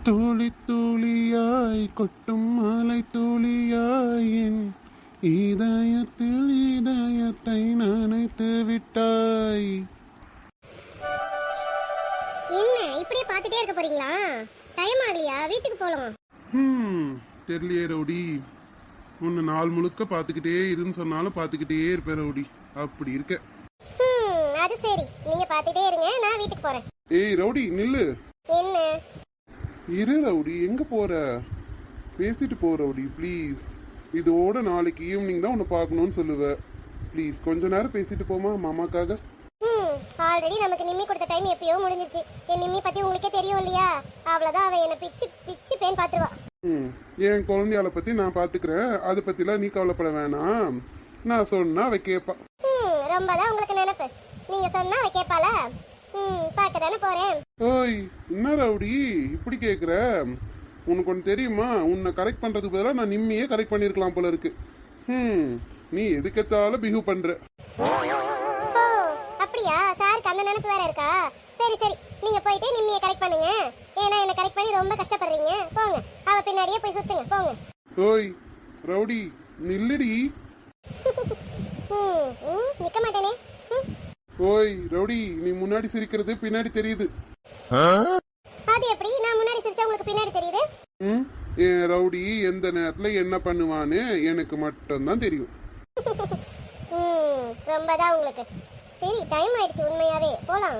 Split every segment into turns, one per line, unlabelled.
துளி துளியாய் கொட்டும் மலை துளியாய் என் இதயத்தில் இதயத்தை நனைத்து விட்டாய்.
என்ன இப்படியே பார்த்துட்டே இருக்க போறீங்களா? டைம் ஆகலையா? வீட்டுக்கு போலாம்.
தெரியலையே ரவுடி, உன்னை நாள் முழுக்க பார்த்துக்கிட்டே இருன்னு சொன்னாலும் பார்த்துக்கிட்டே இருப்பேன் ரவுடி. அப்படி இருக்க.
அது சரி, நீங்க பார்த்துட்டே இருங்க, நான் வீட்டுக்கு போறேன்.
ஏய் ரவுடி நில்லு.
என்ன?
இரு ரவுடி, எங்க போற? பேசிட்டு போ ரவுடி ப்ளீஸ். இதோட நாளைக்கு ஈவினிங் தான் உன்னை பார்க்கணும்னு சொல்லுவேன். ப்ளீஸ் கொஞ்ச நேரம் பேசிட்டு போமா மாமாக்காக.
ஆல்ரெடி நமக்கு நிம்மி கொடுத்த டைம் எப்பயோ முடிஞ்சிச்சு. என் நிம்மி பத்தி உங்களுக்கே தெரியும் இல்லையா? அவ்வளவுதான், அவ என்ன பிச்சு பிச்சு பேன் பாத்துருவா.
என் குழந்தையால பத்தி நான் பாத்துக்கிறேன், அதை பத்திலாம் நீ கவலைப்பட வேணாம். நான் சொன்னா அவ கேப்பா.
ரொம்பதான் உங்களுக்கு நினைப்பு. நீங்க சொன்னா அவ கேப்பாளா? பார்க்க தானே போறேன்.
ஓய் என்ன ரவுடி இப்படி கேக்குற? உனக்கு ஒன்று தெரியுமா, உன்னை கரெக்ட் பண்றதுக்கு பதிலாக நான் நிம்மியே கரெக்ட் பண்ணிருக்கலாம் போல இருக்கு. நீ எதுக்கத்தாலும் பிஹேவ் பண்ற.
ஓ அப்படியா? சாருக்கு அந்த நினைப்பு வேற இருக்கா? சரி சரி, நீங்க போயிட்டு நிம்மியை கரெக்ட் பண்ணுங்க. ஏன்னா என்ன கரெக்ட் பண்ணி ரொம்ப கஷ்டப்படுறீங்க. போங்க, அவ பின்னாடியே போய் சுத்துங்க போங்க.
ஓய் ரவுடி நில்லுடி.
நிக்க மாட்டேனே.
ஓய் ரவுடி, நீ முன்னாடி சிரிக்கிறது பின்னாடி தெரியுது.
அது எப்படி? நான் முன்னாடி சிரிச்சா உங்களுக்கு பின்னாடி தெரியுது?
ஏன் ரவுடி எந்த நேரத்துல என்ன பண்ணுவான்னு எனக்கு மட்டும்தான் தெரியும்.
ரொம்பதான் உங்களுக்கு. சரி டைம் ஆயிடுச்சு, உண்மையாவே போலாம்.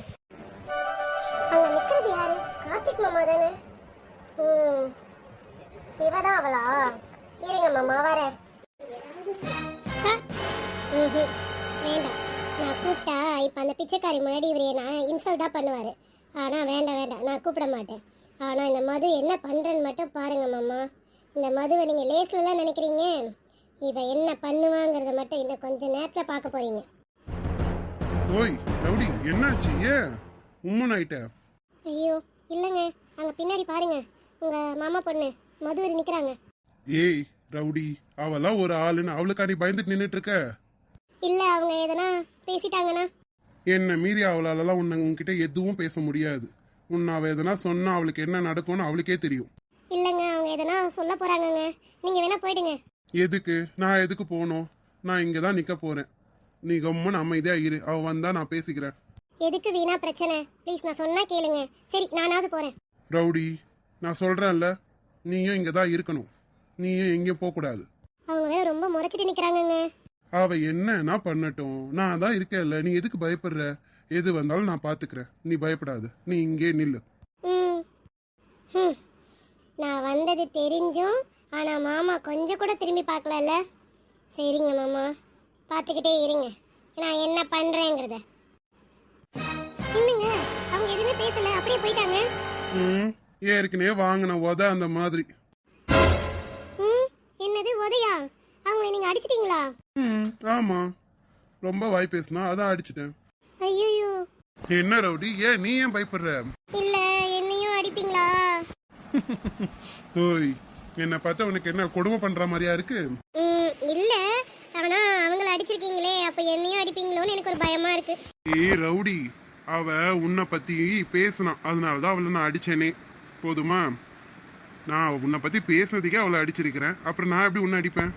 அங்க நிக்கிறது யாரு? கார்த்திக் மாமா தானே? இவதான் அவளா? இருங்க மாமா வரேன். வேண்டாம், நான் கூப்பிட்டா இப்ப அந்த பிச்சைக்காரி முன்னாடி இவரே நான் இன்சல்ட் தான் பண்ணுவாரு. ஆனா வேண்டாம் வேண்டாம், நான் கூப்பிட மாட்டேன். ஆனா இந்த மது என்ன பண்றேன்னு மட்டும் பாருங்க மாமா. இந்த மதுவை நீங்க லேஸ்லாம் நினைக்கிறீங்க, இவ என்ன பண்ணுவாங்கிறத மட்டும் இன்னும் கொஞ்ச நேரத்துல பார்க்க போறீங்க.
ஓய் ரவுடி என்னாச்சு? ஏன் உம்மன் ஆயிட்ட?
ஐயோ இல்லைங்க, அங்க பின்னாடி பாருங்க, உங்க மாமா பொண்ணு மதுவரி நிக்கிறாங்க.
ஏய் ரவுடி, அவெல்லாம் ஒரு ஆளுன்னு அவளுக்காண்டி பயந்துட்டு நின்னுட்டு இருக்க?
இல்ல அவங்க எதனா பேசிட்டாங்கன்னா?
என்ன மீறி அவளாலலாம் உன்கிட்ட எதுவும் பேச முடியாது. உன்னை அவ எதனா சொன்னா அவளுக்கு என்ன நடக்கும்னு அவளுக்கே தெரியும்.
இல்லங்க, அவங்க எதனா சொல்ல போறாங்கங்க, நீங்க வேணா போயிடுங்க.
எதுக்கு? நான் எதுக்கு போகணும்? நான் இங்க தான் நிக்க போறேன். நீ கம்முன்னு அமைதியா இரு, அவ வந்தா நான் பேசிக்கிறேன்.
எதுக்கு வீணா பிரச்சனை? ப்ளீஸ் நான் சொன்னா கேளுங்க. சரி நானாவது போறேன்.
ரவுடி நான் சொல்றேன்ல, நீயும் இங்க தான் இருக்கணும். நீயும் எங்கேயும் போக கூடாது.
அவங்க வேற ரொம்ப முறைச்சிட்டு நிக்கிறாங்கங்க.
அவ என்னன்னா பண்ணட்டும், நான் தான் இருக்கேன்ல. நீ எதுக்கு பயப்படுற? எது வந்தாலும் நான் பாத்துக்கிறேன், நீ பயப்படாது. நீ இங்கே நில்லு.
நான் வந்தது தெரிஞ்சும் ஆனா மாமா கொஞ்சம் கூட திரும்பி பார்க்கலல்ல. சரிங்க மாமா, பார்த்துக்கிட்டே இருங்க நான் என்ன பண்றேங்கிறத. என்னங்க அவங்க எதுவுமே பேசல, அப்படியே போயிட்டாங்க.
ஏற்கனவே வாங்கின உத அந்த மாதிரி.
என்னது உதையா? அவங்களை நீங்க அடிச்சிட்டீங்களா?
ஆமா, ரொம்ப வாய் பேசினா அதான் அடிச்சிட்டேன்.
ஐயோ
என்ன ரவுடி, ஏன் நீ ஏன் பயப்படுற?
இல்ல என்னையும் அடிப்பீங்களா?
ஓய் என்ன பார்த்தா உனக்கு என்ன கொடுமை பண்ற மாதிரியா இருக்கு?
இல்ல, ஆனா அவங்கள அடிச்சிருக்கீங்களே, அப்ப என்னையும் அடிப்பீங்களோன்னு எனக்கு ஒரு பயமா இருக்கு.
ஏய் ரவுடி, அவ உன்னை பத்தி பேசினா, அதனாலதான் அவளை நான் அடிச்சேனே. போதுமா? நான் உன்னை பத்தி பேசுனதுக்கே அவளை அடிச்சிருக்கிறேன், அப்புறம் நான் எப்படி உன்னை அடிப்பேன்?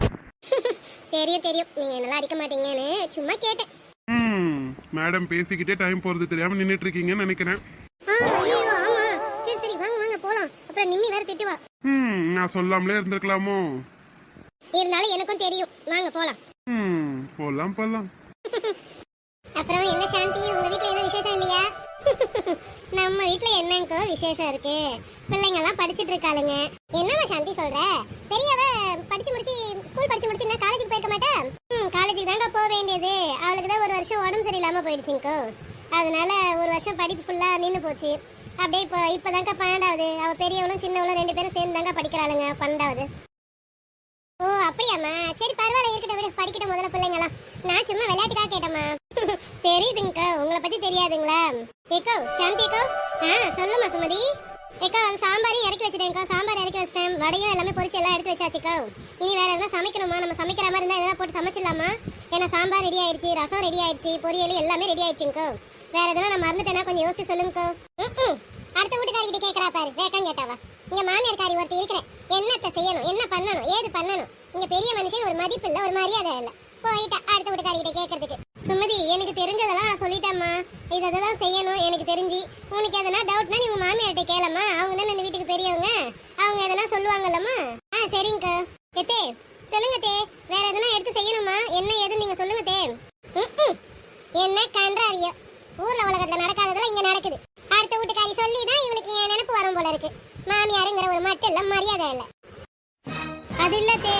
தெரியும் தெரியும், நீங்க என்னெல்லாம் அடிக்க மாட்டீங்கன்னு சும்மா கேட்டேன்.
மேடம் பேசிக்கிட்டே டைம் போறது தெரியாம நின்னுட்டு இருக்கீங்கன்னு நினைக்கிறேன்.
ஐயோ ஆமா, சரி சரி வாங்க வாங்க போலாம். அப்புறம் நிம்மி வேற திட்டுவா.
நான் சொல்லாமலே இருந்திருக்கலாமோ?
இருந்தாலும் எனக்கும் தெரியும், வாங்க போலாம்.
போலாம் போலாம்.
அப்புறம் என்ன சாந்தி, உங்க வீட்ல எதுவும் விசேஷம் இல்லையா? நம்ம வீட்ல என்னங்க விசேஷம் இருக்கு? பிள்ளைங்க எல்லாம் படிச்சிட்டு இருக்காளுங்க. என்னவா சாந்தி சொல்ற? பெரியவ படிச்சு முடிச்சு ஸ்கூல் படிச்சு முடிச்சு நான் காலேஜுக்கு போயிருக்க மாட்டேன். காலேஜுக்கு தாங்க போக வேண்டியது. அவளுக்கு தான் ஒரு வருஷம் உடம்பு சரியில்லாம போயிடுச்சுங்கோ. அதனால ஒரு வருஷம் படிப்பு ஃபுல்லா நின்று போச்சு. அப்படியே இப்பதாங்க 12வது. அவ பெரியவளும் சின்னவளும் 2 பேரும் சேர்ந்து தாங்க படிக்கிறாளுங்க 12வது. ஓ அப்படியாம்மா, சரி பரவாயில்ல, இருக்கட்டும் விடு, படிக்கட்டும் முதல்ல பிள்ளைங்களாம். நான் சும்மா விளையாட்டுக்காக கேட்டம்மா. தெரியுதுங்க, உங்களை பத்தி தெரியாதுங்களா? ஏக்கோ சாந்திக்கோ. சொல்லுமா சுமதி. ஏக்கா அந்த சாம்பாரையும் இறக்கி வச்சுட்டேன்க்கா. சாம்பார் இறக்கி வச்சிட்டேன், வடையும் எல்லாமே பொரிச்சு எல்லாம் எடுத்து வச்சாச்சுக்கா. இனி வேற எதனா சமைக்கணுமா? நம்ம சமைக்கிற மாதிரி இருந்தா எதனா போட்டு சமைச்சிடலாமா? ஏன்னா சாம்பார் ரெடி ஆயிடுச்சு, ரசம் ரெடி ஆயிடுச்சு, பொரியல் எல்லாமே ரெடி ஆயிடுச்சுங்கோ. வேற எதனா நான் மறந்துட்டேன்னா கொஞ்சம் யோசிச்சு சொல்லுங்கக்கோ. அடுத்த வீட்டுக்காரிகிட்ட கேட்கறா பாரு வேக்கம் கேட்டாவா. இங்க மாமியார்காரி ஒருத்தர் இருக்கிறேன், என்னத்தை செய்யணும், என்ன பண்ணணும், ஏது பண்ணணும். இங்க பெரிய மனுஷன் ஒரு மதிப்பு இல்ல, ஒரு மரியாதை இல்ல. போயிட்டா அடுத்த வீட்டுக்காரிகிட்ட கேட்கறதுக்கு. சுமதி, எனக்கு தெரிஞ்சதெல்லாம் நான் சொல்லிட்டேம்மா. இததான் செய்யணும் எனக்கு தெரிஞ்சு. உனக்கு எதனா டவுட்னா நீ உங்க மாமியார்கிட்ட கேளம்மா, அவங்க தானே இந்த வீட்டுக்கு பெரியவங்க, அவங்க எதனா சொல்லுவாங்கல்லம்மா. சரிங்கக்கா. எத்தே சொல்லுங்க தே, வேற எதனா எடுத்து செய்யணுமா, என்ன ஏதுன்னு நீங்க சொல்லுங்க தே. என்ன கன்றாவியோ, ஊர்ல உலகத்துல நடக்காததெல்லாம் இங்க நடக்குது. அடுத்த வீட்டுக்காரி சொல்லிதான் இவளுக்கு என் நினைப்பு வரும் போல இருக்கு. மாமியாருங்கிற ஒரு மட்டும் இல்ல, மரியாதை இல்ல. அது இல்ல தே,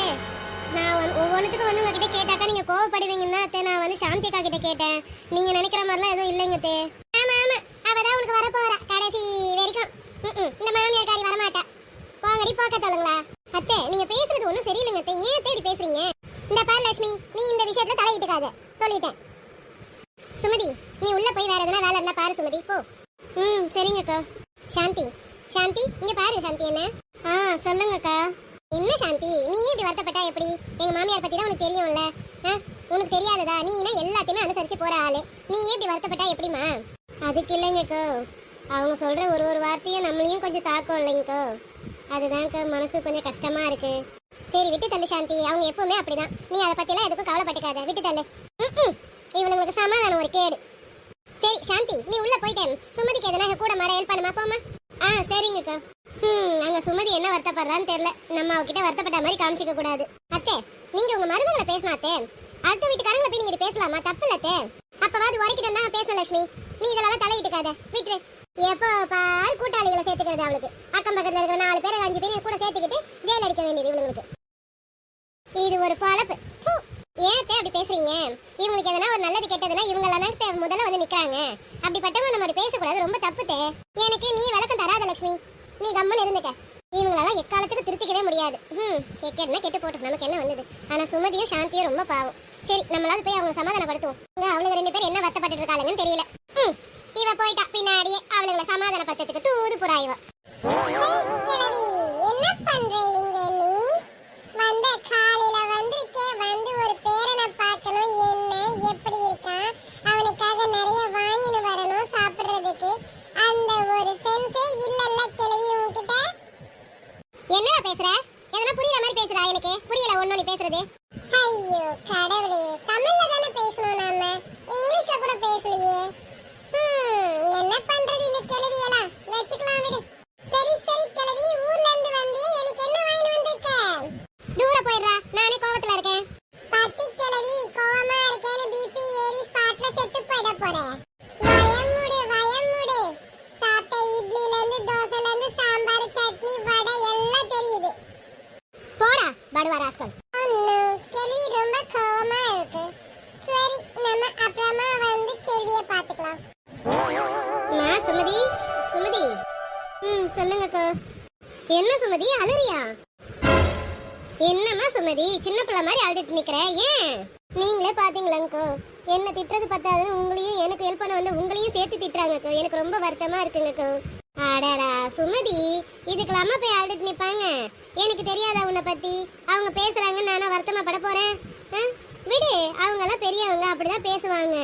நான் ஒவ்வொன்றுத்துக்கும் வந்து உங்ககிட்ட கேட்டாக்கா நீங்க கோவப்படுவீங்கன்னா தே, நான் வந்து சாந்தி அக்கா கிட்ட கேட்டேன். நீங்க நினைக்கிற மாதிரிலாம் எதுவும் இல்லைங்க தே. ஆமா ஆமா, அவதான் உனக்கு வர போறா கடைசி வரைக்கும். இந்த மாமியார்காரி வரமாட்டா. போங்கடி போக்க சொல்லுங்களா. அத்தை, நீங்க பேசுறது ஒண்ணும் சரியில்லைங்க அத்தை, ஏன் அத்தை இப்படி பேசுறீங்க? இந்த பாரு லட்சுமி, நீ இந்த விஷயத்துல தலையிட்டுக்காத, சொல்லிட்டேன். சுமதி, நீ உள்ள போய் வேற எதனா வேலை இருந்தா பாரு சுமதி, போ. சரிங்கக்கா. சாந்தி, சாந்தி இங்க பாரு. சாந்தி என்ன? சொல்லுங்கக்கா. என்ன சாந்தி, நீ இப்படி வருத்தப்பட்டா எப்படி? எங்க மாமியார் பத்தி தான் உனக்கு தெரியும்ல. உனக்கு தெரியாததா? நீ எல்லாத்தையுமே அனுசரிச்சு போற ஆளு, நீ இப்படி வருத்தப்பட்டா எப்படிமா? அதுக்கு இல்லைங்கக்கோ, அவங்க சொல்ற ஒரு ஒரு வார்த்தையும் நம்மளையும் கொஞ்சம் தாக்கம் இல்லைங்கக்கோ, அதுதான்க்கா மனசு கொஞ்சம் கஷ்டமா இருக்கு. சரி விட்டு தள்ளு சாந்தி, அவங்க எப்பவுமே அப்படிதான், நீ அதை பத்திலாம் எதுக்கும் கவலைப்பட்டுக்காத, விட்டு தள்ளு. இவங்களுக்கு சமாதானம் ஒரு கேடு. சரி சாந்தி, நீ உள்ள போயிட்டேன். சுமதிக்கு எதனா கூட மாட ஹெல்ப் பண்ணுமா, போமா. சரிங்கக்கா. அங்க சுமதி என்ன வருத்தப்படுறான்னு தெரியல, நம்ம அவகிட்ட வருத்தப்பட்ட மாதிரி காமிச்சிக்க கூடாது. அத்தை, நீங்க உங்க மருமகளை பேசலாம் அத்தை, அடுத்த வீட்டுக்காரங்களை போய் நீங்க பேசலாமா, தப்பு இல்ல அத்தை. அப்பவாது உரைக்கிட்டு தான் பேசணும் லட்சுமி, நீ இதெல்லாம் தலையிட்டுக்காத, விட்டு. எப்போ பாரு கூட்டாளிகளை சேர்த்துக்கிறது அவளுக்கு. அக்கம் பக்கத்துல இருக்கிற 4 பேர் 5 பேர் கூட சேர்த்துக்கிட்டு ஜெயில் அடிக்க வேண்டியது இவங்களுக்கு. இது ஒரு பழப்பு. ஏன் அப்படி பேசுறீங்க? இவங்களுக்கு எதனா ஒரு நல்லது கெட்டதுன்னா இவங்க முதல்ல வந்து நிக்கிறாங்க. அப்படிப்பட்டவங்க நம்ம அப்படி பேசக்கூடாது, ரொம்ப தப்புத்தே. எனக்கு நீ விளக்கம் தராத லட்சுமி, நீ கம்மன் இருந்துக்க. இவங்களெல்லாம் எக்காலத்துக்கு திருத்திக்கவே முடியாது. கெட்டதுன்னா கெட்டு போட்டு நமக்கு என்ன வந்தது. ஆனா சுமதியும் சாந்தியும் ரொம்ப பாவம். சரி, நம்மளால போய் அவங்க சமாதானப்படுத்துவோம். அவளுக்கு 2 பேர் என்ன வருத்தப்பட்டு இருக்காங்கன்னு தெரியல. இவ போயிட்டா பின்னாடியே அவளுகளை சமாதானப்படுத்துறதுக்கு தூது புறாய்வா. என்ன பண்றீங்க நீ? வந்த காலையில வந்திருக்கே, வந்து ஒரு பேரனை பார்க்கணும், என்ன எப்படி இருக்கான், அவனுக்காக நிறைய வாங்கிட்டு வரணும் சாப்பிடுறதுக்கு. அந்த ஒரு சென்ஸே இல்லல்ல கிழவி உன்கிட்ட. என்னடா பேசுற? எதனா புரியற மாதிரி பேசுறா? எனக்கு புரியல ஒண்ணு நீ பேசுறது. ஐயோ கடவுளே, தமிழ்ல தானே பேசணும், நாம இங்கிலீஷ்ல கூட பேசலையே. என்ன பண்றது இந்த கிழவி எல்லாம், வெச்சுக்கலாம் விடு. சரி சரி கிழவி, ஊர்ல இருந்து வந்து எனக்கு என்ன வாங்கிட்டு வந்திருக்க? தூர போயிடுறா, நானே கோவத்துல இருக்கேன். பத்தி கிழவி, கோவமா இருக்கேன்னு பிபி ஏறி ஸ்பாட்ல செத்து போயிட போறேன். வயமுடு வயமுடு, சாப்பிட்ட இட்லில இருந்து தோசைல இருந்து சாம்பார் சட்னி வடை எல்லாம் தெரியுது. போடா படுவா ராஸ்கல். கிழவி ரொம்ப கோவமா இருக்கு. சரி, நம்ம அப்புறமா வந்து கேள்வியை பாத்துக்கலாம். சுமதி, சுமதி. சொல்லுங்கக்கா. என்ன சுமதி அலறியா? என்னம்மா சுமதி, சின்ன பிள்ளை மாதிரி அழுதுட்டு நிக்கிற, ஏன்? நீங்களே பாத்தீங்களாங்கக்கோ, என்ன திட்டுறது பத்தாதுன்னு உங்களையும் எனக்கு ஹெல்ப் பண்ண வந்து உங்களையும் சேர்த்து திட்டுறாங்கக்கோ. எனக்கு ரொம்ப வருத்தமா இருக்குங்கக்கோ. அடடா சுமதி, இதுக்கெல்லாமா போய் அழுதுட்டு நிப்பாங்க? எனக்கு தெரியாதா உன்னை பத்தி? அவங்க பேசுறாங்கன்னு நானா வருத்தமா பட போறேன்? விடு, அவங்க எல்லாம் பெரியவங்க, அப்படிதான் பேசுவாங்க.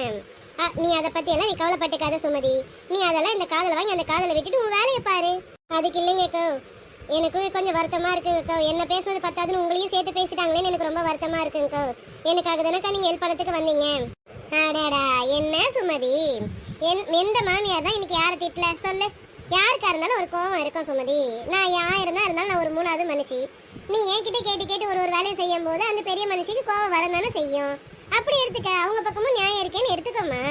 நீ அதை பத்தி எல்லாம் நீ கவலைப்பட்டுக்காத சுமதி. நீ அதெல்லாம் இந்த காதலை வாங்கி அந்த காதலை விட்டுட்டு உன் வேலையை பாரு. அதுக்கு இல்லைங்கக்கோ, எனக்கு கொஞ்சம் வருத்தமா இருக்குங்கக்கோ. என்ன பேசுனது பத்தாதுன்னு உங்களையும் சேர்த்து பேசிட்டாங்களேன்னு எனக்கு ரொம்ப வருத்தமா இருக்குங்கக்கோ. எனக்காக தானக்கா நீங்க ஹெல்ப் பண்ணதுக்கு வந்தீங்க. அடாடா என்ன சுமதி, எந்த மாமியார் தான் இன்னைக்கு யாரை திட்டல சொல்லு? யாருக்கா இருந்தாலும் ஒரு கோவம் இருக்கும் சுமதி. நான் இருந்தாலும் நான் ஒரு 3வது மனுஷி. நீ என்கிட்ட கேட்டு கேட்டு ஒரு வேலையை செய்யும் போது அந்த பெரிய மனுஷிக்கு கோவம் வரதானே செய்யும். அப்படி எடுத்துக்க, அவங்க பக்கமும் நியாயம் இருக்கேன்னு எடுத்துக்கோமா.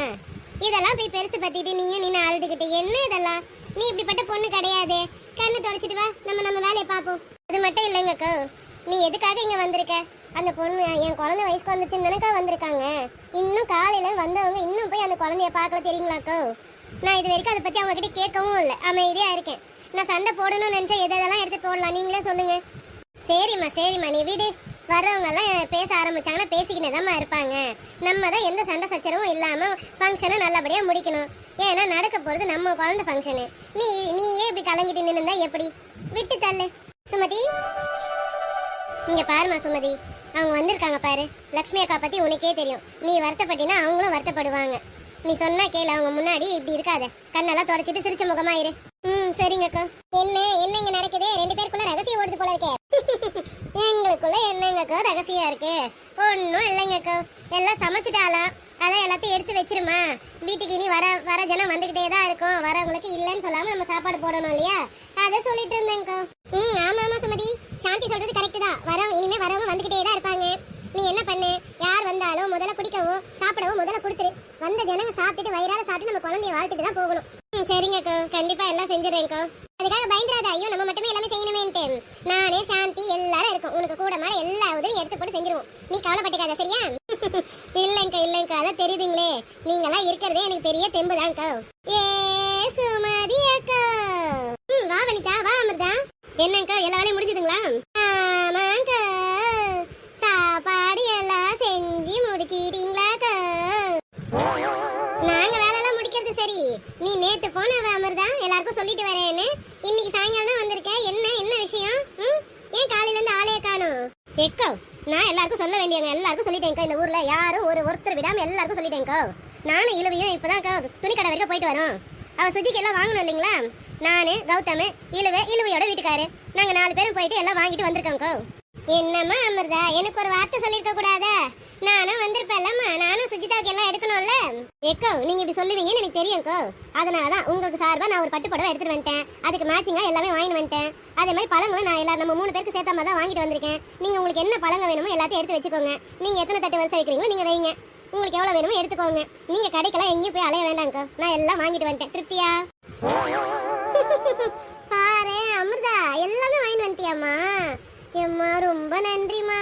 இதெல்லாம் போய் பெருசு பத்திட்டு நீயும் நின்று அழுதுகிட்டு என்ன இதெல்லாம்? நீ இப்படிப்பட்ட பொண்ணு கிடையாது. கண்ணு தொடச்சிட்டு வா, நம்ம வேலையை பார்ப்போம். அது மட்டும் இல்லைங்கக்கோ, நீ எதுக்காக இங்க வந்திருக்க? அந்த பொண்ணு என் குழந்தை வயசுக்கு வந்துச்சுன்னு தானக்கா வந்திருக்காங்க. இன்னும் காலையில வந்தவங்க இன்னும் போய் அந்த குழந்தைய பார்க்கல தெரியுங்களாக்கோ. நான் இது வரைக்கும் அதை பத்தி அவங்க கிட்ட கேட்கவும் இல்லை, அமைதியா இருக்கேன். நான் சண்டை போடணும்னு நினைச்சா எதெல்லாம் எடுத்து போடலாம், நீங்களே சொல்லுங்க. சரிம்மா சரிம்மா, நீ வீடு. வர்றவங்க எல்லாம் பேச ஆரம்பிச்சாங்கன்னா பேசிக்கினே தான் இருப்பாங்க. நம்ம தான் எந்த சண்டை சச்சரவும் இல்லாம ஃபங்க்ஷனை நல்லபடியா முடிக்கணும். ஏன்னா நடக்க போறது நம்ம குழந்தை ஃபங்க்ஷனு. நீயே இப்படி கலங்கிட்டு நின்னுந்தா எப்படி? விட்டு தள்ளு சுமதி. இங்க பாருமா சுமதி, அவங்க வந்திருக்காங்க பாரு. லக்ஷ்மி அக்கா பத்தி உனக்கே தெரியும். நீ வருத்தப்பட்டினா அவங்களும் வருத்தப்படுவாங்க. நீ சொன்னா கேளு, அவங்க முன்னாடி இப்படி இருக்காத. கண்ணெல்லாம் தொடச்சிட்டு சிரிச்ச முகமா இரு. சரிங்கக்கா. என்ன என்ன இங்க நடக்குது? ரெண்டு பேருக்குள்ள ரகசியம் ஓடுது போல இருக்கே. எங்களுக்குள்ள என்னங்கக்கா ரகசியம் இருக்கு? ஒன்னும் இல்லைங்கக்கா. எல்லாம் சமைச்சிட்டாலாம். அதான் எல்லாத்தையும் எடுத்து வச்சிருமா. வீட்டுக்கு இனி வர வர ஜனம் வந்துகிட்டே தான் இருக்கும். வரவங்களுக்கு இல்லைன்னு சொல்லாம நம்ம சாப்பாடு போடணும் இல்லையா? அதை சொல்லிட்டு இருந்தேங்கக்கா. ஆமா ஆமா சுமதி, சாந்தி சொல்றது கரெக்ட் தான். இனிமே வரவங்க வந்துகிட்டே தான் இருப்பாங்க. நீ என்ன பண்ணு, யார் வந்தாலும் முதல்ல குடிக்கவோ சாப்பிடவோ முதல்ல கொடுத்துரு. வந்த ஜனங்க சாப்பிட்டுட்டு வயிறார சாப்பிட்டு நம்ம குழந்தைய வாழ்த்துட்டு தான் போகணும். சரிங்கக்கா, கண்டிப்பா எல்லாம் செஞ்சிடறேன்க்கா. அதுக்காக பயந்துடாத. ஐயோ நம்ம மட்டுமே எல்லாமே செய்யணுமேன்ட்டு. நானே சாந்தி எல்லாரும் இருக்கும். உனக்கு கூட மாட எல்லா உதவியும் எடுத்து போட்டு செஞ்சிருவோம். நீ கவலைப்பட்டுக்காத சரியா? இல்லைங்கக்கா அதான் தெரியுதுங்களே. நீங்களாம் இருக்கிறதே எனக்கு பெரிய தெம்பு தான்க்கா. ஏ சுமதி அக்கா. வா வனிதா, வா அமிர்தா. என்னங்கக்கா எல்லா வேலையும் முடிஞ்சதுங்களா? ஆமாங்கா, சாப்பாடு எல்லாம் செஞ்சு முடிச்சிட்டீங்களாக்கா? நாங்க வேலையெல்லாம் முடிக்கிறது சரி. நீ நேத்து போனவ அமிர்தா, எல்லாருக்கும் சொல்லிட்டு வரேன்னு. இன்னைக்கு சாயங்காலம் தான் வந்திருக்கேன். என்ன விஷயம்? ஏன் காலையில இருந்து ஆளைய காணோம்? எக்கோ, நான் எல்லாருக்கும் சொல்ல வேண்டியவங்க எல்லாருக்கும் சொல்லிட்டேன்க்கா. இந்த ஊர்ல யாரும் ஒருத்தர் விடாம எல்லாருக்கும் சொல்லிட்டேன்க்கா. நானும் இழுவையும் இப்பதான் துணி கடை வரைக்கும் போயிட்டு வரோம். அவ சுஜிக்கு எல்லாம் வாங்கணும் இல்லைங்களா? நானு கௌதம் இழுவையோட வீட்டுக்காரு நாங்க 4 பேரும் போயிட்டு எல்லாம் வாங்கிட்டு வந்திருக்கோம்க்கா. என்னம்மா அமிர்தா, எனக்கு ஒரு வார்த்தை சொல்லிருக்க கூடாதா? நானும் வந்திருப்பேன்லம்மா. நானும் சுஜிதாவுக்கு எல்லாம் எடுக்கணும்ல. எக்கோ, நீங்க இப்படி சொல்லுவீங்கன்னு எனக்கு தெரியும்க்கோ. அதனாலதான் உங்களுக்கு சார்பா நான் ஒரு பட்டு புடவை எடுத்துட்டு வந்துட்டேன். அதுக்கு மேட்சிங்கா எல்லாமே வாங்கிட்டு வந்துட்டேன். அதே மாதிரி பழங்களும் நான் எல்லாரும் நம்ம 3 பேருக்கு சேர்த்தாம தான் வாங்கிட்டு வந்திருக்கேன். நீங்க உங்களுக்கு என்ன பழங்க வேணுமோ எல்லாத்தையும் எடுத்து வச்சுக்கோங்க. நீங்க எத்தனை தட்டு வரிசை வைக்கிறீங்களோ நீங்க வைங்க. உங்களுக்கு எவ்வளவு வேணுமோ எடுத்துக்கோங்க. நீங்க கடைக்கெல்லாம் எங்கேயும் போய் அலைய வேண்டாம்க்கோ. நான் எல்லாம் வாங்கிட்டு வந்துட்டேன். திருப்தியா? பாரு அமிர்தா, எல்லாமே வாங்கிட்டு வந்துட்டியாமா? எம்மா ரொம்ப நன்றிமா.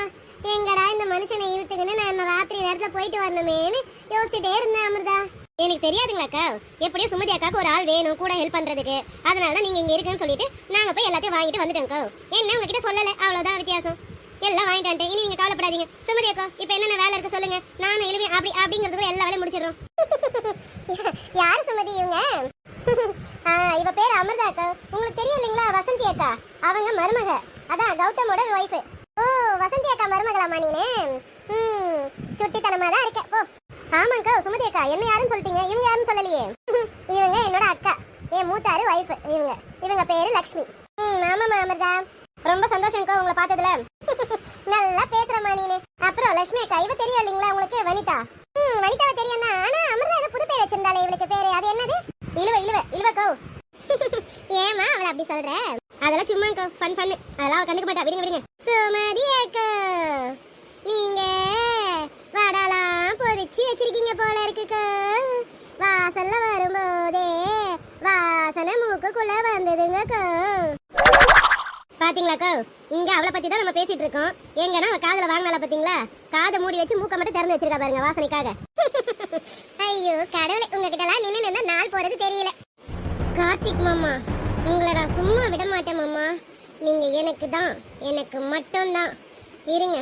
எங்கடா இந்த மனுஷனை இழுத்துக்குன்னு நான் ராத்திரி நேரத்துல போயிட்டு வரணுமேன்னு யோசிச்சுட்டே இருந்தேன் அமிர்தா. எனக்கு தெரியாதுங்களாக்கா, எப்படியோ சுமதி அக்காவுக்கு ஒரு ஆள் வேணும் கூட ஹெல்ப் பண்றதுக்கு. அதனாலதான் நீங்க இங்க இருக்குன்னு சொல்லிட்டு நாங்க போய் எல்லாத்தையும் வாங்கிட்டு வந்துட்டோம்க்கா. என்ன உங்ககிட்ட சொல்லல, அவ்வளவுதான் வித்தியாசம். எல்லாம் வாங்கிட்டு வந்துட்டேன். இனி நீங்க கவலைப்படாதீங்க. சுமதி அக்கா, இப்ப என்னென்ன வேலை இருக்கு சொல்லுங்க. நானும் எழுவேன் அப்படிங்கிறதுக்குள்ள எல்லா வேலையும் முடிச்சிடறோம். யாரு சுமதி இவங்க? இவ பேர் அமிர்தா அக்கா. உங்களுக்கு தெரியும் இல்லைங்களா? வசந்தி அக்கா அவங்க மருமக. அதான் கௌதமோட வைஃப். ஓ, வசந்தி அக்கா மருமகளாமா நீனு? சுட்டித்தனமா தான் இருக்க போ. ஆமாங்கா சுமதி அக்கா, என்ன யாருன்னு சொல்லிட்டீங்க. இவங்க யாருன்னு சொல்லலையே. இவங்க என்னோட அக்கா, என் மூத்தாரு வைஃப். இவங்க பேரு லக்ஷ்மி. ஆமாமா அமிர்தா, ரொம்ப சந்தோஷம்க்கா உங்களை பார்த்ததுல. நல்லா பேசுறமா நீனு. அப்புறம் லட்சுமி அக்கா, இவ தெரியும் இல்லைங்களா உங்களுக்கு? வனிதா. வனிதாவை தெரியும் தான். ஆனா அமிர்தா ஏதோ புது பேர் வச்சிருந்தாலே இவளுக்கு பேரு. அது என்னது? இழுவக்கோ. ஏமா அவளை அப்படி சொல்ற? அதெல்லாம் சும்மாக்கோ, ஃபன். அதெல்லாம் கண்டுக்க மாட்டா. விடுங்க. சுமதி அக்கா, நீங்க வடலாம் பொரிச்சு வச்சிருக்கீங்க போல இருக்குக்கா. வாசல்ல வரும்போதே வாசனை மூக்குக்குள்ள வந்ததுங்கக்கா. பாத்தீங்களாக்கா, இங்க அவளை பத்தி தான் நம்ம பேசிட்டு இருக்கோம். எங்கன்னா அவ காதுல வாங்கினால பாத்தீங்களா? காதை மூடி வச்சு மூக்க மட்டும் திறந்து வச்சிருக்கா பாருங்க வாசனைக்காக. ஐயோ கடவுளே, உங்ககிட்ட எல்லாம் நின்று நாள் போறது தெரியல. கார்த்திக் மாமா, உங்களை நான் சும்மா விட மாட்டேன் மாமா. நீங்க எனக்கு மட்டும்தான். இருங்க,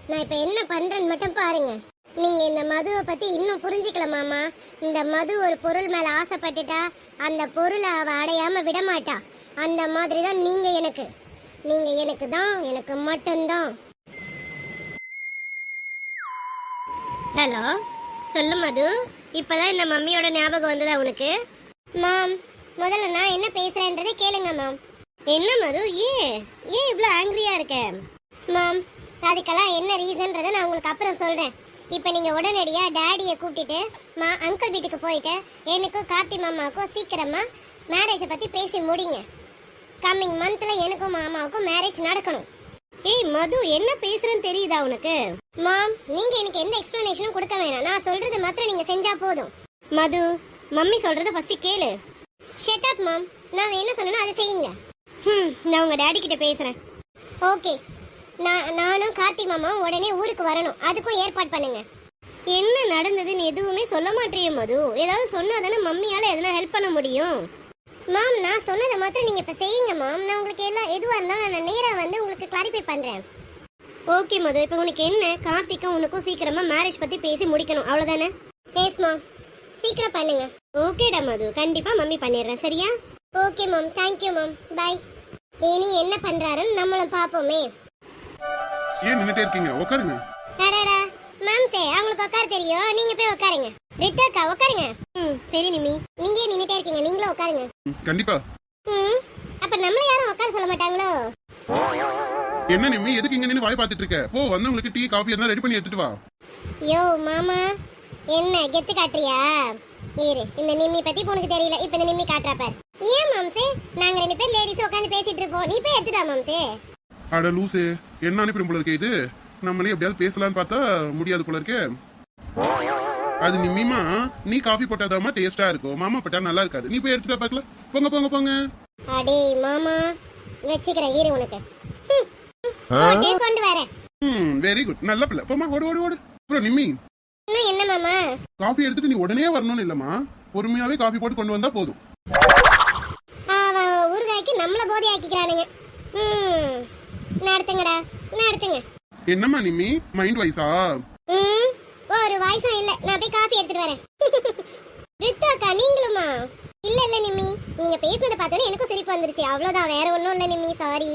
நான் இப்ப என்ன பண்றேன்னு மட்டும் பாருங்க. நீங்க இந்த மதுவை பத்தி இன்னும் புரிஞ்சுக்கல மாமா. இந்த மது ஒரு பொருள் மேல ஆசைப்பட்டுட்டா அந்த பொருளை அவ அடையாம விட மாட்டா. அந்த மாதிரி தான் நீங்க எனக்கு மட்டும்தான். ஹலோ, சொல்லு மது. இப்பதான் இந்த மம்மியோட ஞாபகம் வந்ததா உனக்கு? மாம், முதல்ல நான் என்ன பேசுறேன்றதை கேளுங்க மாம். என்ன மது, ஏன் இவ்வளோ ஆங்கிரியா இருக்க? மாம், அதுக்கெல்லாம் என்ன ரீசன்றதை நான் உங்களுக்கு அப்புறம் சொல்றேன். இப்போ நீங்க உடனடியா டாடியை கூப்பிட்டுட்டு அங்கிள் வீட்டுக்கு போயிட்டு எனக்கும் கார்த்தி மாமாவுக்கும் சீக்கிரமா மேரேஜை பத்தி பேசி முடிங்க. கம்மிங் மந்த்ல எனக்கும் மாமாவுக்கும் மேரேஜ் நடக்கணும். ஏய் மது, என்ன பேசுறேன்னு தெரியுதா உனக்கு? மாம், நீங்க எனக்கு எந்த எக்ஸ்பிளனேஷனும் கொடுக்க வேணாம். நான் சொல்றது மாத்திரம் நீங்க செஞ்சா போதும். மது, மம்மி சொல்றத ஃபர்ஸ்ட் கேளு. ஷட் அப் மாம். நான் என்ன சொன்னேனோ அதை செய்யுங்க. நான் உங்க டாடி கிட்ட பேசுறேன். ஓகே, நானும் கார்த்தி மாமாவும் உடனே ஊருக்கு வரணும். அதுக்கும் ஏற்பாடு பண்ணுங்க. என்ன நடந்ததுன்னு எதுவுமே சொல்ல மாட்டேயே மது. ஏதாவது சொன்னாதானே மம்மியால எதனா ஹெல்ப் பண்ண முடியும். மாம், நான் சொன்னதை மாத்திரம் நீங்க இப்ப செய்யுங்க மாம். நான் உங்களுக்கு எதுவா இருந்தாலும் நான் நேரா வந்து உங்களுக்கு கிளாரிஃபை பண்றேன். ஓகே மது, இப்போ உனக்கு என்ன? கார்த்திக்கும் உனக்கும் சீக்கிரமா மேரேஜ் பத்தி பேசி முடிக்கணும், அவ்வளவுதானே? எஸ் மாம், சீக்கிரம் பண்ணுங்க. ஓகேடா மது, கண்டிப்பா மம்மி பண்ணிடுறேன். சரியா? Okay mom, thank you mom, bye. இனி என்ன பண்றாருன்னு நம்மளும் பாப்போமே.
ஏன் நின்னுட்டே இருக்கீங்க? உட்காருங்க.
டடடா மேம், அவங்களுக்கு உட்கார தெரியும். நீங்க போய் உட்காருங்க. ரித்தாக்கா உட்காருங்க. சரி நிமி, நீங்க நின்னுட்டே இருக்கீங்க, நீங்களும் உட்காருங்க.
கண்டிப்பா.
அப்ப நம்மள யாரும் உட்கார சொல்ல மாட்டாங்களோ?
என்ன நிம்மி எதுக்கு இங்க நின்னு வாய் பார்த்துட்டு இருக்க? போ வந்தவங்களுக்கு டீ காஃபி எல்லாம் ரெடி பண்ணி எடுத்துட்டு வா.
யோ மாமா, என்ன கெத்து காட்டுறியா? இரு, இந்த நிம்மி பத்தி உனக்கு தெரியல, இப்ப இந்த நிம்மி காட்டுறா பாரு. ஏன் மாம்சே, நாங்க 2 பேர் லேடிஸ் உட்கார்ந்து பேசிட்டு இருப்போம், நீ போய் எடுத்துட்டு வா மாம்சே.
அட லூசே, என்ன அனுப்பிடும் போல இருக்கே இது. நம்மளே எப்படியாவது பேசலாம்னு பார்த்தா முடியாது போல இருக்கே. அது நிம்மிமா, நீ காஃபி போட்டாதாமா டேஸ்டா இருக்கும், மாமா போட்டா நல்லா இருக்காது. நீ போய் எடுத்துட்டு பார்க்கல. போங்க போங்க போங்க.
அடே மாமா, வச்சுக்கிறேன் இரு உனக்கு. போட்டே கொண்டு வரேன்.
வெரி குட், நல்ல பிள்ளை. போமா, ஓடு ஓடு ஓடு. அப்புறம் நிம்மி,
இன்னும் என்ன மாமா?
காஃபி எடுத்துட்டு நீ உடனே வரணும்னு இல்லம்மா, பொறுமையாவே காஃபி போட்டு கொண்டு வந்தா போதும்.
அவன் ஊறுகாய்க்கு நம்மள போதை ஆக்கிக்கிறானுங்க. நடத்துங்கடா, நடத்துங்க.
என்னம்மா நிம்மி, மைண்ட் வைஸா?
ஒரு வாய்ஸும் இல்ல, நான் போய் காஃபி எடுத்துட்டு வரேன். ரித்து அக்கா, நீங்களுமா? இல்ல இல்ல நிம்மி, நீங்க பேசுனதை பார்த்தோன்னே எனக்கும் சிரிப்பு வந்துருச்சு, அவ்வளவுதான், வேற ஒண்ணும் இல்ல நிம்மி, சாரி.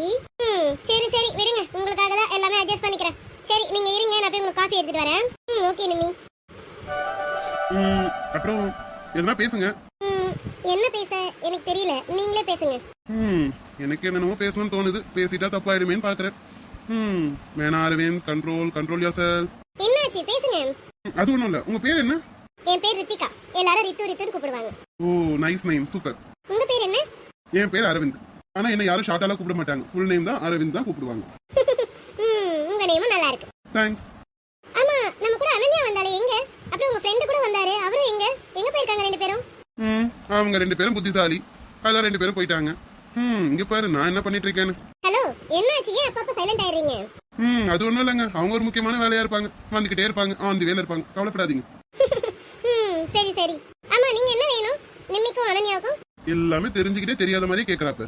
சரி சரி விடுங்க, உங்களுக்காக தான் எல்லாமே அட்ஜஸ்ட் பண்ணிக்கிறேன். சரி நீங்க இருங்க, நான் போய் உங்களுக்கு காஃபி எடுத்துட்டு வரேன். ஓகே நிம்மி.
அப்புறம் எதுனா பேசுங்க.
என்ன பேச எனக்கு தெரியல, நீங்களே பேசுங்க.
எனக்கு என்னென்னமோ பேசணும்னு தோணுது, பேசிட்டா தப்பாயிடுமேன்னு பாக்குறேன். வேணா அரவிந்த், கண்ட்ரோல் யோர் செல்ஃப்.
என்னாச்சு, பேசுங்க.
அது ஒண்ணும் இல்ல. உங்க பேர் என்ன?
என் பேர் ரித்திகா, எல்லாரும் ரித்து ரித்துன்னு கூப்பிடுவாங்க.
ஓ நைஸ் நேம், சூப்பர்.
உங்க பேர் என்ன?
என் பேர் அரவிந்த். ஆனா என்ன யாரும் ஷார்ட்டாலாம் கூப்பிட மாட்டாங்க, ஃபுல் நேம் தான் அரவிந்த் தான் கூப்பிடுவாங்க.
உங்க நேமும் நல்லா இருக்கு.
தேங்க்ஸ்.
ஆமா, நம்ம கூட அனன்யா வந்தாலே எங்க? அப்புறம் உங்க ஃப்ரெண்ட் கூட வந்தாரு, அவரும் எங்க? எங்க போயிருக்காங்க 2 பேரும்?
அவங்க 2 பேரும் புத்திசாலி, அதான் 2 பேரும் போயிட்டாங்க. இங்க பாரு நான் என்ன பண்ணிட்டு இருக்கேன்னு.
ஹலோ, என்னாச்சு, ஏன் அப்பப்ப சைலண்ட் ஆயிடுறீங்க?
அது ஒண்ணும் இல்லைங்க, அவங்க ஒரு முக்கியமான வேலையா இருப்பாங்க, வந்துகிட்டே இருப்பாங்க, ஆன் வேலை இருப்பாங்க, கவலைப்படாதீங்க.
சரி சரி. ஆமா, நீங்க என்ன வேணும்? நிம்மிக்கும் அனன்யாவுக்கும்?
எல்லாமே தெரிஞ்சுக்கிட்டே தெரியாத மாதிரி கேக்குறாப்ப.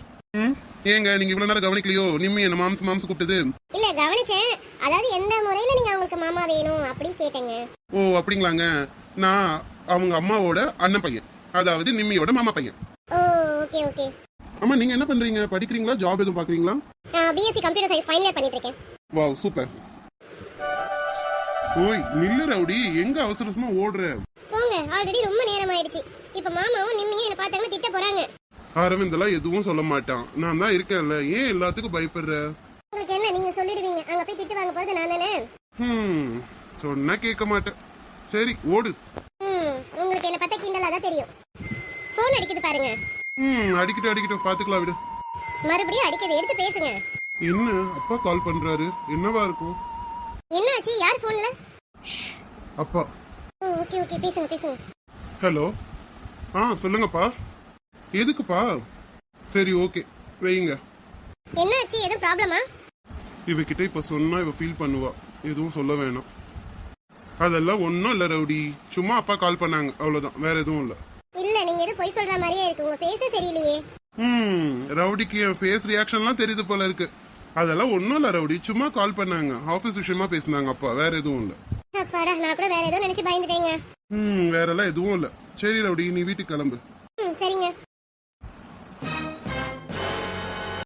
ஏங்க நீங்க இவ்வளவு நேரம் கவனிக்கலையோ? நிம்மி என்ன மாம்ஸ் கூப்பிட்டது?
இல்ல கவனிச்சேன், அதாவது எந்த முறையில நீங்க அவங்களுக்கு மாமா வேணும் அப்படி கேட்டேங்க.
ஓ அப்படிங்களாங்க, நான் அவங்க அம்மாவோட அண்ணன் பையன், அதாவது நிம்மியோட மாமா பையன்.
ஓ ஓகே ஓகே.
அம்மா நீங்க என்ன பண்றீங்க? படிக்கிறீங்களா, ஜாப் எதுவும் பாக்குறீங்களா?
BSc computer science final year பண்ணிட்டு இருக்கேன்.
Wow super. ஓய் நில்லு ரவுடி, எங்க அவசரமா ஓடுற?
போங்க, ஆல்ரெடி ரொம்ப நேரம் ஆயிடுச்சு. இப்ப மாமாவும் நிம்மியும் என்ன பார்த்தாங்கன்னா திட்ட போறாங்க.
அரவிந்தெல்லாம் எதுவும் சொல்ல மாட்டான், நான் தான் இருக்கேன்ல, ஏன் எல்லாத்துக்கும் பயப்படுற?
உங்களுக்கு என்ன, நீங்க சொல்லிடுவீங்க, அங்க போய் திட்டு வாங்க போறது நான் தானே.
சொன்னா கேட்க மாட்டேன். சரி ஓடு.
உங்களுக்கு என்ன பத்த கிண்டலா தான் தெரியும். போன் அடிக்குது பாருங்க.
அடிக்கட்டும் பாத்துக்கலாம் விடு.
மறுபடியும் அடிக்குது, எடுத்து பேசுங்க.
என்ன அப்பா கால் பண்றாரு, என்னவா இருக்கும்?
என்னாச்சு, யார் போன்ல?
அப்பா.
ஓகே ஓகே, பேசுங்க பேசுங்க.
ஹலோ, சொல்லுங்கப்பா. எதுக்குப்பா? சரி ஓகே வைங்க.
என்னாச்சு, எதுவும் ப்ராப்ளமா?
இவகிட்ட இப்ப சொன்னா இவ ஃபீல் பண்ணுவா, எதுவும் சொல்ல வேணாம். அதெல்லாம் ஒன்னும் இல்ல ரவுடி, சும்மா அப்பா கால் பண்ணாங்க, அவ்வளவுதான், வேற எதுவும் இல்ல.
இல்ல, நீங்க எதுவும் பொய் சொல்ற மாதிரியே இருக்கு, உங்க ஃபேஸே சரியில்லையே.
ரவுடிக்கு என் ஃபேஸ் ரியாக்ஷன்லாம் தெரியுது போல இருக்கு. அதெல்லாம் ஒன்னும் இல்ல ரவுடி, சும்மா கால் பண்ணாங்க, ஆபீஸ் விஷயமா பேசினாங்க அப்பா, வேற எதுவும் இல்ல.
அப்பாடா, நான் கூட வேற ஏதோ நினைச்சு பயந்துட்டேங்க.
வேற எல்லாம் எதுவும் இல்ல. சரி ரவுடி, நீ வீட்டுக்கு கிளம்பு.